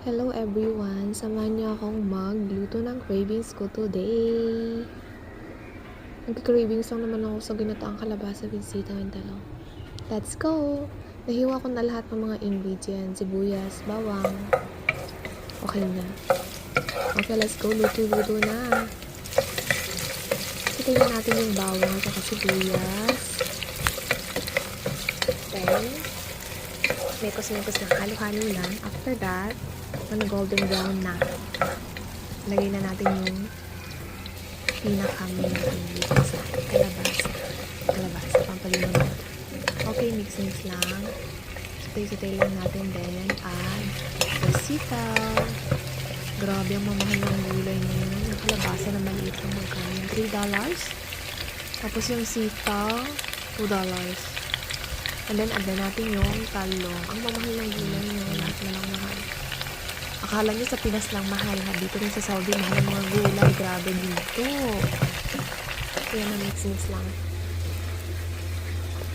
Hello everyone! Samahan niyo akong magluto ng cravings ko today. Nag-cravings lang naman ako sa ginataang kalabasa with sitaw and talong. Let's go! Nahiwa ko na lahat ng mga ingredients, sibuyas, bawang. Okay na. Okay, let's go. Luto-luto na. Sitayin natin yung bawang at saka sibuyas. Then, mekos-mekos lang. Halo-halo lang. After that, golden brown na. Lagay na natin yung pinaka-main ingredients sa kalabasa. Kalabasa, pampalimunan. Okay, mix-mix lang. Sutay-sutay lang natin din. Add the sitaw. Grabe ang mamahal ng gulay ngayon. Yung kalabasa na maliit lang magkano yung $3. Tapos yung sitaw, $2. And then, add na natin yung talong. Ang mamahal ng gulay ngayon. Lahat na lang mahal. Akala nyo sa Pinas lang mahal ha. Dito rin sa Saudi mahal ang mga gulay. Grabe dito. Kaya na mix-mix lang.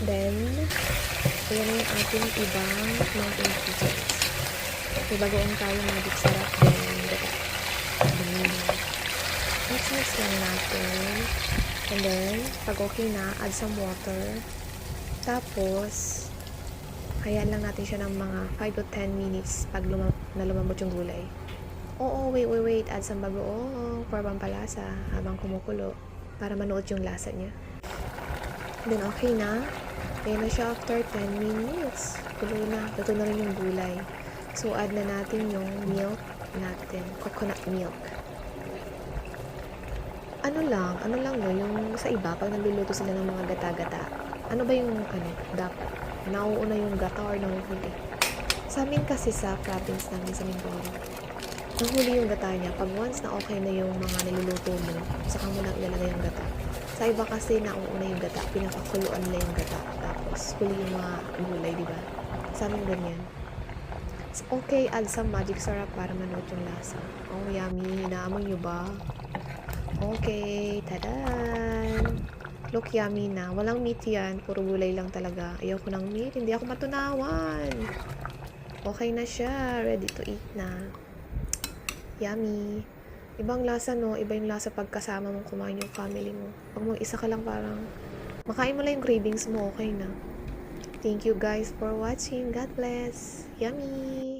Then, kaya na yung ating ibang mga ingredients. May bagoong tayo magic sarap din. Mix-mix lang natin. And then, pag okay na, add some water. Tapos, hayaan lang natin siya ng mga 5 to 10 minutes pag lumambot yung gulay. Wait. Add some bagoong for pampalasa habang kumukulo para manuot yung lasa niya. Then, okay na. Ayan na siya after 10 minutes. Kulo na. Luto na rin yung gulay. So, add na natin yung milk natin. Coconut milk. Ano lang no, yung sa iba, pag nagluluto sila ng mga gata-gata, ano ba yung, dapat? Nauuna yung gata or nahuhuli? Sa amin kasi sa province namin sa Mindoro, nahuli yung gata niya. Pag once na okay na yung mga niluluto mo, saka mo lang ilalagay yung gata. Sa iba kasi nauuna yung gata, pinapakuluan nila yung gata. Tapos, huli yung mga gulay, diba? Sa amin ganyan. So, okay, add some magic syrup para manood yung lasa. Oh, yummy. Naamoy nyo ba? Okay, tadan! Look, yummy na. Walang meat yan. Puro gulay lang talaga. Ayoko ng meat. Hindi ako matunawan. Okay na siya. Ready to eat na. Yummy. Ibang lasa, no? Iba yung lasa pagkasama mong kumain yung family mo. Pag mag-isa ka lang parang makain mo lang yung cravings mo, okay na. Thank you guys for watching. God bless. Yummy!